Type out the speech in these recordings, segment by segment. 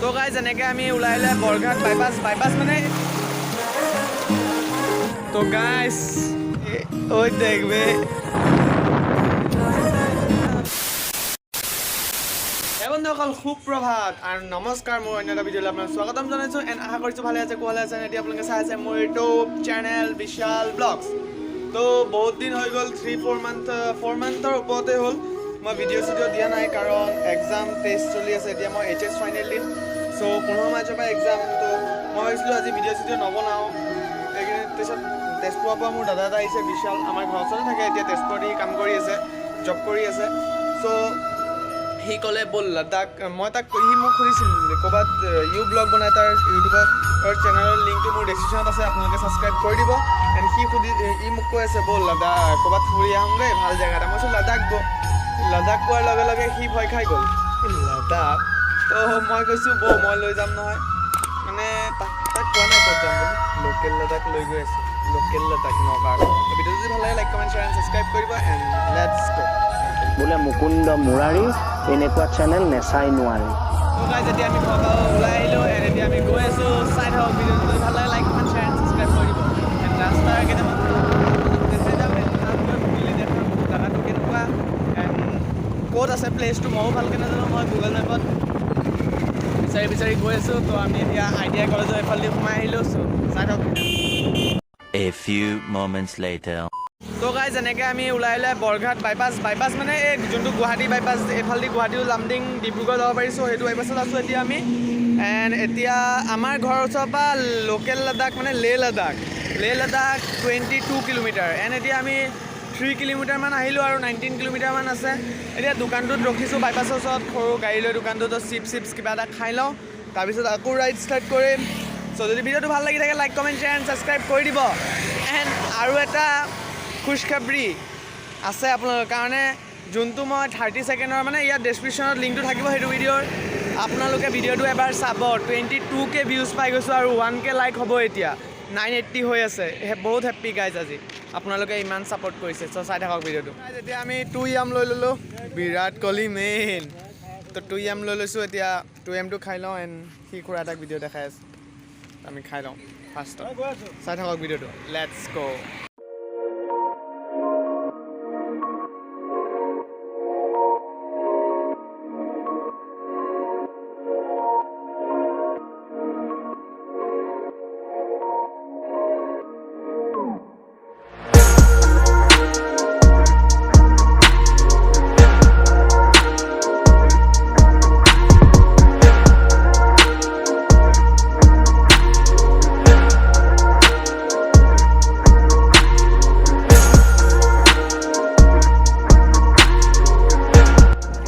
তো গাইজ এনেকৈ আমি ওলাইলে বৰঘাট বাইপাছ মানে তো গাইজ ঐ দেখবে বন্ধুসকল সুপ্ৰভাত আৰু নমস্কাৰ মোৰ অন্য এটা ভিডিঅ'লৈ আপোনাক স্বাগতম জনাইছোঁ এণ্ড আশা কৰিছোঁ ভালে আছে কোৱালে আছে এতিয়া আপোনালোকে চাই আছে মোৰ ইউটিউব চেনেল বিশাল ব্লগছ তো বহুত দিন হৈ গ'ল 4 মান্থৰ ওপৰতে হ'ল মই ভিডিঅ' চিডিঅ' দিয়া নাই কাৰণ এক্সাম টেষ্ট চলি আছে এতিয়া মই HS ফাইনেল দিম চ' 15 মাৰ্চৰ পৰা এক্সাম তো মই ভাবিছিলোঁ আজি ভিডিঅ' চিডিঅ' নবনাওঁ তাৰপিছত তেজপুৰৰ পৰা মোৰ দাদা এটা আহিছে বিশাল আমাৰ ঘৰৰ ওচৰতে থাকে এতিয়া তেজপুৰত সি কাম কৰি আছে জব কৰি আছে চ' সি ক'লে ব'ল লাডাখ মই তাক সি মোক সুধিছিল ক'ৰবাত ব্লগ বনাই তাৰ ইউটিউবৰ চেনেলৰ লিংকটো মোৰ ডেছক্ৰিপশ্যনত আছে আপোনালোকে ছাবস্ক্ৰাইব কৰি দিব এণ্ড সি মোক কৈ আছে ব'ল লাডাখ ক'ৰবাত ফুৰি আহোঁগৈ ভাল জেগা এটা মই কৈছোঁ লাডাখ কোৱাৰ লগে লগে সি ভয় খাই গ'ল লাডাখ তো মই কৈছোঁ মই লৈ যাম নহয় মানে তাক কোৱা নাই ক'ত যাম বুলি লোকেল লাডাখ লৈ গৈ আছোঁ লোকেল লাডাখ নগাঁও ভিডিঅ'টো যদি ভাল লাগে like comment share and subscribe কৰিব এণ্ড লেটছ গো বোলে মুকুন্দ মুৰাৰী এনেকুৱা চেনেল নেচাই নোৱাৰি যেতিয়া আমি নগাঁও ওলাই আহিলোঁ এতিয়া আমি গৈ আছোঁ চাই থাকক ভিডিঅ'টো যদি ভাল লাগে like comment share and subscribe কৰি দিব এণ্ড ৰাস্তাৰ কেইটামান জেগাটো কেনেকুৱা এণ্ড ক'ত আছে প্লেচটো ময়ো ভালকৈ নাজানো মই গুগল মেপত বিচাৰি গৈ আছোঁ তো আমি এতিয়া ITI কলেজৰ এইফালেদি সোমাই আহিলোঁ চাই থাকক A few moments later তো গাইজ এনেকৈ আমি ওলাই বৰঘাট বাইপাছ মানে এই যোনটো গুৱাহাটী বাইপাছ এইফালেদি গুৱাহাটী লামডিং ডিব্ৰুগড় যাব পাৰিছোঁ সেইটো বাইপাছত আছোঁ এতিয়া আমি এণ্ড এতিয়া আমাৰ ঘৰৰ ওচৰৰ পৰা লোকেল লাডাখ মানে লে লাডাখ 22 কিলোমিটাৰ এণ্ড এতিয়া আমি 3 কিলোমিটাৰমান আহিলোঁ আৰু 19 কিলোমিটাৰমান আছে এতিয়া দোকানটোত ৰখিছোঁ বাইপাছৰ ওচৰত সৰু গাড়ী লৈ দোকানটোত চিপছ কিবা এটা খাই লওঁ তাৰপিছত আকৌ ৰাইড ষ্টাৰ্ট কৰিম চ' যদি ভিডিঅ'টো ভাল লাগি থাকে like comment share and subscribe কৰি দিব এণ্ড আৰু এটা খুচখাবৰি আছে আপোনালোকৰ কাৰণে যোনটো মই 30 ছেকেণ্ডৰ মানে ইয়াত ডেছক্ৰিপশ্যনত লিংকটো থাকিব সেইটো ভিডিঅ'ৰ আপোনালোকে ভিডিঅ'টো এবাৰ চাব 22K ভিউজ পাই গৈছোঁ আৰু 1K লাইক হ'ব এতিয়া 980 হৈ আছে বহুত হেপ্পী গাইজ আজি আপোনালোকে ইমান ছাপৰ্ট কৰিছে চ' চাই থাকক ভিডিঅ'টো এতিয়া আমি 2 ইয়াম লৈ ল'লোঁ বিৰাট কোহলি মেইন তো 2 ইয়াম লৈ লৈছোঁ এতিয়া 2 ইয়ামটো খাই লওঁ এণ্ড সি খুৰা এটাক ভিডিঅ' দেখাই আছে আমি খাই লওঁ ফাৰ্ষ্টত চাই থাকক ভিডিঅ'টো লেটছ গ'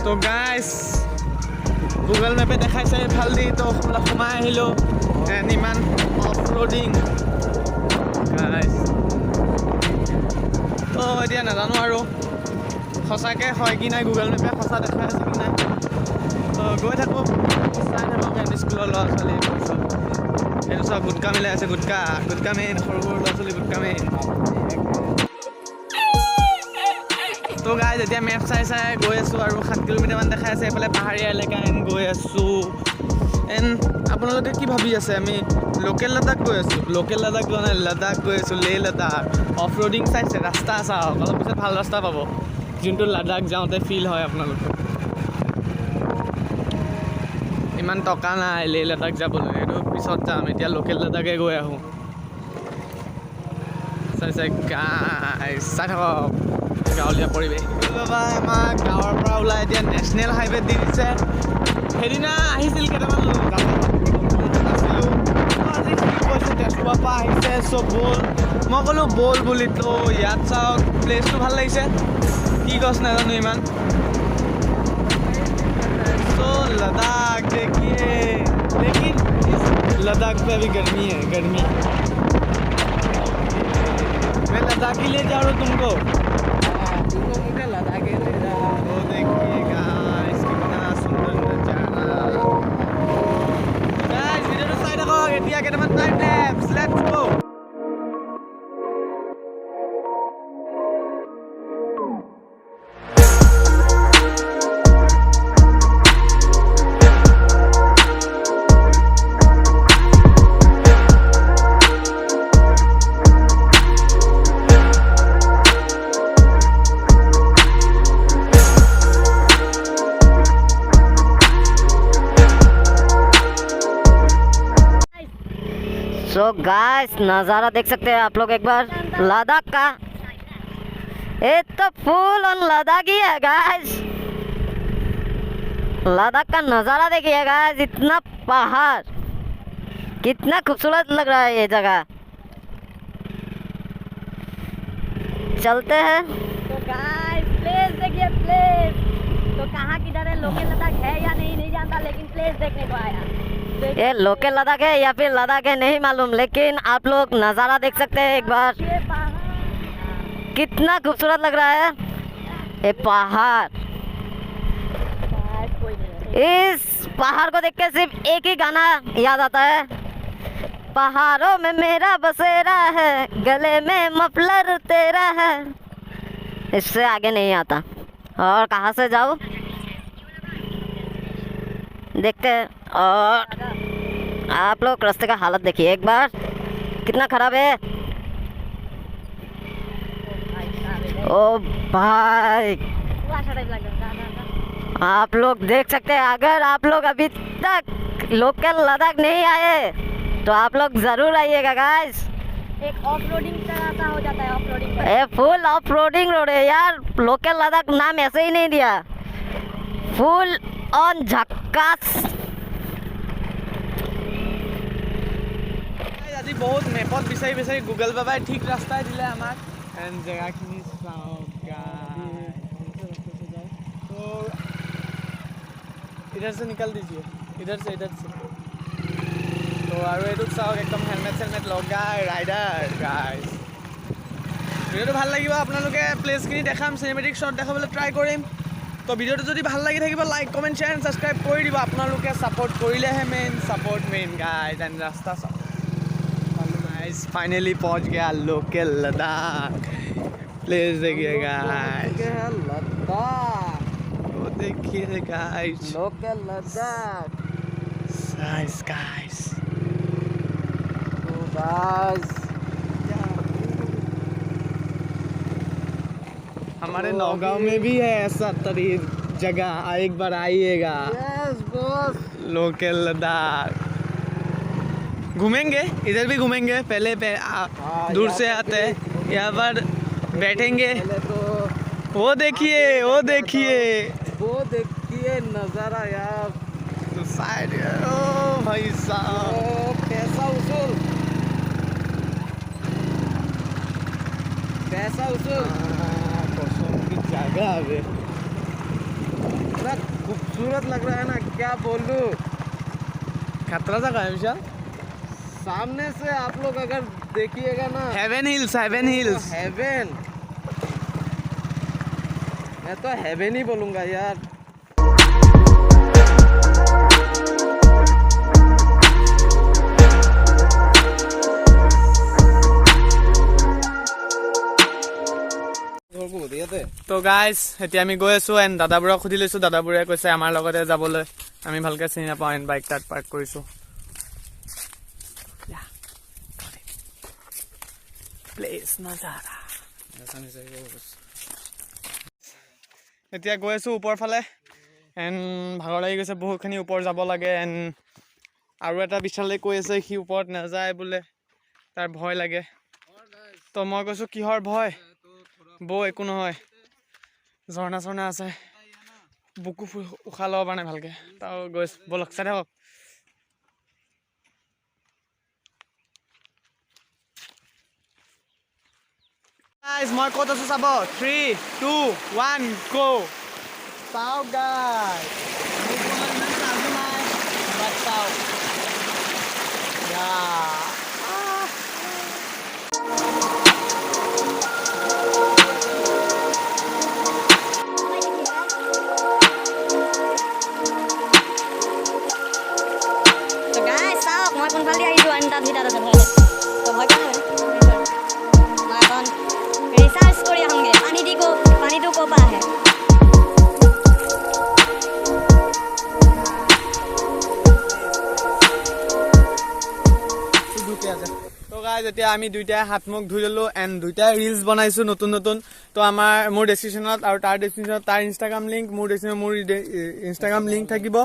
তো গাইজ গুগল মেপে দেখাইছে এইফালেদি তো সোমাই আহিলোঁ ইমান অফ ৰোডিং গাইজ তো এতিয়া নাজানো আৰু সঁচাকৈ হয় কি নাই গুগল মেপে সঁচা দেখাই আছে কি নাই তো গৈ থাকোঁ চাই থাকক এম স্কুলৰ ল'ৰা ছোৱালী এইটো চব গুটকা মিলাই আছে গুটকা মেইন সৰু ল'ৰা ছোৱালী গুটকা মেইন তো গাইজ এতিয়া মেপ চাই গৈ আছোঁ আৰু 7 কিলোমিটাৰমান দেখাই আছে এইফালে পাহাৰীয়া এলেকা এণ্ড গৈ আছোঁ এণ্ড আপোনালোকে কি ভাবি আছে আমি লোকেল লাডাখ গৈ আছোঁ লোকেল লাডাখ যোৱা নাই লাডাখ গৈ আছোঁ লে লাডাখ অফ ৰোডিং চাইছে ৰাস্তা চাওক অলপ পিছত ভাল ৰাস্তা পাব যোনটো লাডাখ যাওঁতে ফিল হয় আপোনালোকে ইমান টকা নাই লে লাডাখ যাবলৈ এইটো পিছত যাম এতিয়া লোকেল লাডাখে গৈ আহোঁ চাই গাইজ চাই থাকক গাঁৱলীয়া পৰিৱেশ বাবা আমাক গাঁৱৰ পৰা ওলাই এতিয়া নেশ্যনেল হাইৱে দি দিছে সেইদিনা আহিছিল কেইটামান আছিলোঁ আজি কৈছে তেজপুৰৰ পৰা আহিছে চ' ব'ল মই ক'লোঁ ব'ল বুলি তো ইয়াত চাওক প্লেচটো ভাল লাগিছে কি গছ নাজানো ইমান চ' লাডাখ देखिए लेकिन लद्दाख पे अभी गर्मी है मैं लद्दाख ही ले जा रहा हूँ तुमको मुझे लद्दाख ही ले जा वो देखिएगा इसकी कितना सुंदर नजारा गाइस वीडियो तो साइड रखो এতিয়া কেইটামান time lapse let's go so guys नज़ारा देख सकते हैं आप लोग एक बार लद्दाख का। ये तो फुल ऑन लद्दाख ही है गाइस। लद्दाख का नज़ारा देखिए गाइस, इतना पहाड़, कितना खूबसूरत लग रहा है ये जगह। चलते हैं। तो गाइस प्लेस देखिए, प्लेस तो कहाँ किधर है, लोकल लद्दाख है या नहीं जानता, लेकिन प्लेस देखने को आया। ये लोकल लद्दाख है या फिर लद्दाख है नहीं मालूम, लेकिन आप लोग नज़ारा देख सकते हैं एक बार, कितना खूबसूरत लग रहा है ये पहाड़। इस पहाड़ को देख के सिर्फ एक ही गाना याद आता है, पहाड़ों में मेरा बसेरा है, गले में मफलर तेरा है। इससे आगे नहीं आता। और कहाँ से जाओ देखते हैं। और आप लोग रास्ते का हालत देखिए एक बार, कितना खराब है। ओ भाई, आप लोग देख सकते हैं। अगर आप लोग अभी तक लोकल लद्दाख नहीं आए तो आप लोग ज़रूर आइएगा गाइस। एक ऑफ रोडिंग तरह का हो जाता है, ऑफ रोडिंग। ये फुल ऑफ रोडिंग रोड है यार, लोकल लद्दाख नाम ऐसे ही नहीं दिया, फुल ऑन झक्कास। আজি বহুত মেপত বিচাৰি বিচাৰি গুগল বাবাই ঠিক ৰাস্তাই দিলে আমাক। এণ্ড জেগাখিনি চাওঁ तो इधर से निकल दीजिए, इधर से तो और ये चाওক एकदम हेलमेट सेलमेट लगाय राइडार गाइस। ভিডিওটো ভাল লাগিব, আপোনালোকে প্লেচখিনি দেখাম, চিনেমেটিক শ্বট দেখাবলৈ ট্ৰাই কৰিম। তো ভিডিওটো যদি ভাল লাগি থাকিব like comment share and subscribe কৰি দিব। আপোনালোকে ছাপোৰ্ট কৰিলেহে ছাপোৰ্ট মেইন গাইজ। এণ্ড ৰাস্তা চাওক गाइस, फाइनली पहुंच गया लोकल लद्दाख। प्लेस देखिए गाइस, लद्दाख, वो देखिए गाइस, लोकल लद्दाख। गाइस तो गाइस हमारे नौगांव में भी है ऐसा तरी जगह, एक बार आइएगा। यस बॉस, लोकल लद्दाख घूमेंगे, इधर भी घूमेंगे। पहले दूर से आते हैं, यहाँ पर बैठेंगे। तो वो देखिए नज़ारा यार, तो साइड। ओ भाई साहब, पैसा उसूल कसम की जगह है, इतना खूबसूरत लग रहा है ना, क्या बोलूं। खतरा जगह है विशाल। सामने से आप लोग अगर देखिएगा ना, हेवन हिल्स हेवन, मैं तो हेवन ही बोलूँगा यार। তো গাইজ এতিয়া আমি গৈ আছোঁ। এণ্ড দাদাবোৰক সুধি লৈছোঁ, দাদাবোৰে কৈছে আমাৰ লগতে যাবলৈ। আমি ভালকৈ চিনি নাপাওঁ। এণ্ড বাইক তাত পাৰ্ক কৰিছোঁ। এতিয়া গৈ আছোঁ ওপৰ ফালে। এণ্ড ভাগৰ লাগি গৈছে, বহুতখিনি ওপৰ যাব লাগে। এণ্ড আৰু এটা বিশালে কৈ আছে সি ওপৰত নাযায় বোলে, তাৰ ভয় লাগে। তো মই কৈছোঁ কিহৰ ভয় বৌ, একো নহয়, ঝৰ্ণা চৰ্ণা আছে, বুকু উশাহ ল'ব পৰা নাই ভালকৈ। তাৰ গৈছোঁ, ব'লক চাই থাকক। মই ক'ত আছোঁ চাব, 3, 2, 1 গো। চাওক গাইজ, চাওক মই কোনফালে আহিছোঁ, আন তাত ভিতৰত আছে ভয়। তো ভয় কৰা মই এখন ৰিচাৰ্জ কৰি আহোঁগৈ। পানীটো ক'ৰ পৰা আহে। তো গাইজ এতিয়া আমি দুইটাই হাত মুখ ধুই ল'লোঁ। এণ্ড দুইটাই ৰিলছ বনাইছোঁ নতুন। তো মোৰ ডেষ্টিনেশ্যনত আৰু তাৰ ডেষ্টিনেশ্যনত তাৰ ইনষ্টাগ্ৰাম লিংক, মোৰ ডেষ্টিনেশ্যনত মোৰ ইনষ্টাগ্ৰাম লিংক থাকিব,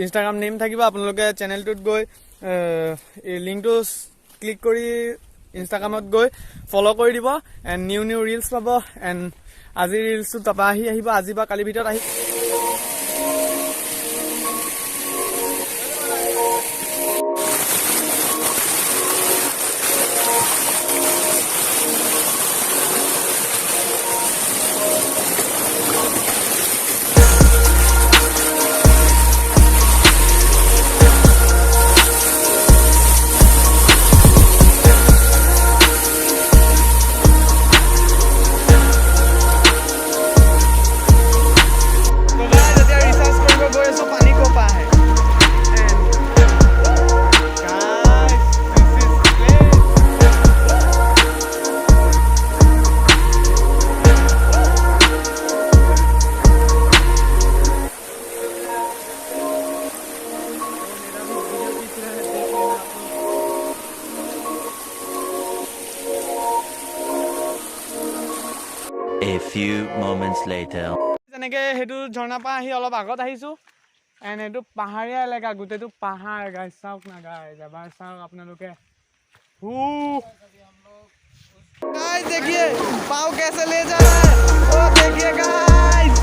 ইনষ্টাগ্ৰাম নেম থাকিব। আপোনালোকে চেনেলটোত গৈ এই লিংকটো ক্লিক কৰি ইনষ্টাগ্ৰামত গৈ ফ'ল' কৰি দিব এণ্ড নিউ ৰিলছ পাব এণ্ড আজিৰ ৰিলছটো তাৰপৰা আহিব আজি বা কালিৰ ভিতৰত আহি A few moments later. যেনেকে সেইটো ঝৰ্ণাৰ পৰা আহি অলপ আগত আহিছোঁ এণ্ড এইটো পাহাৰীয়া এলেকা গোটেইটো পাহাৰ গাইজ চাওক না গাইজ এবাৰ চাওক আপোনালোকে गाइस देखिए पाव कैसे ले जा रहा है ओ देखिए गाइस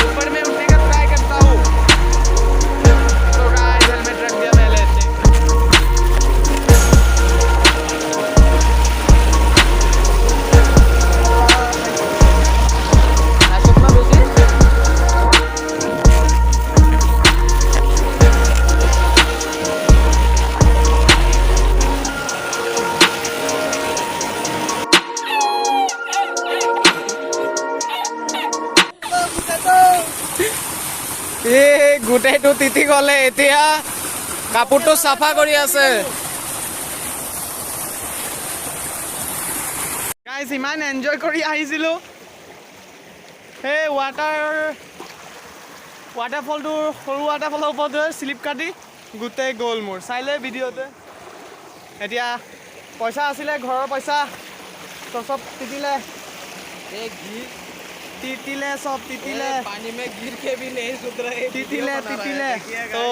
ऊपर में उठने का ट्राई करता हूँ तो गाइस हेलमेट रख दिया पहले গোটেইটো তিতি গলে এতিয়া কাপোৰটো সাফা কৰি আছে গাইস ইমান এনজয় কৰি আহিছিলো হে ৱাটাৰফলটো সৰু ৱাটাৰফলৰ ওপৰত স্লিপ কাটি গোটেই গ'ল মোৰ চাইলে ভিডিঅ'তে এতিয়া পইচা আছিলে ঘৰৰ পইচা তো সব তিতিলে तितिले सब तितिले पानी में गिर के भी नहीं सुधरे तितिले तो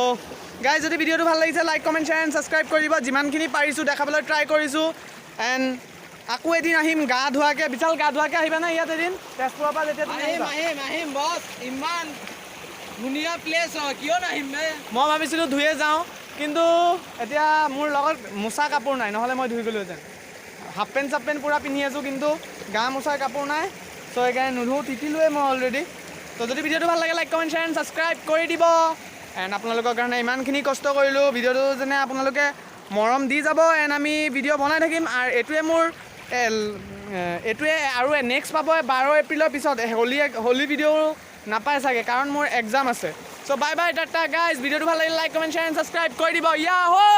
गाइस যদি ভিডিওটো ভাল লাগিছে like comment share and subscribe কৰিব যিমানখিনি পাৰিছো দেখাবলৈ ট্ৰাই কৰিছো এণ্ড আকৌ এদিন আহিম গা ধোৱাকে বিশাল গা ধোৱাকে আহিবা না ইয়াত এদিন তেজপুৰৰ পৰা যেতিয়া তুমি আহিম বস ইমান ধুনীয়া প্লেচ হয় কিয় নাহিম মই ভাবিছিলো ধুয়ে যাওঁ কিন্তু এতিয়া মোৰ লগত মুছা কাপোৰ নাই নহ'লে মই ধুই গ'লোহেঁতেন হাফ পেণ্ট চাফ পেণ্ট পুৰা পিন্ধি আছোঁ কিন্তু গা মুছাৰ কাপোৰ নাই সো সেইকাৰণে নুধু তিতিলোৱে মই অলৰেডি তো যদি ভিডিঅ'টো ভাল লাগে like comment share and subscribe কৰি দিব এণ্ড আপোনালোকৰ কাৰণে ইমানখিনি কষ্ট কৰিলোঁ ভিডিঅ'টো যেনে আপোনালোকে মৰম দি যাব এণ্ড আমি ভিডিঅ' বনাই থাকিম আৰু এইটোৱে আৰু নেক্সট পাব 12 এপ্ৰিলৰ পিছত হোলী ভিডিঅ' নাপায় চাগে কাৰণ মোৰ এক্সাম আছে চ' বাই বাই টাটা গাইজ ভিডিঅ'টো ভাল লাগিলে like comment share and subscribe কৰি দিব য়াহো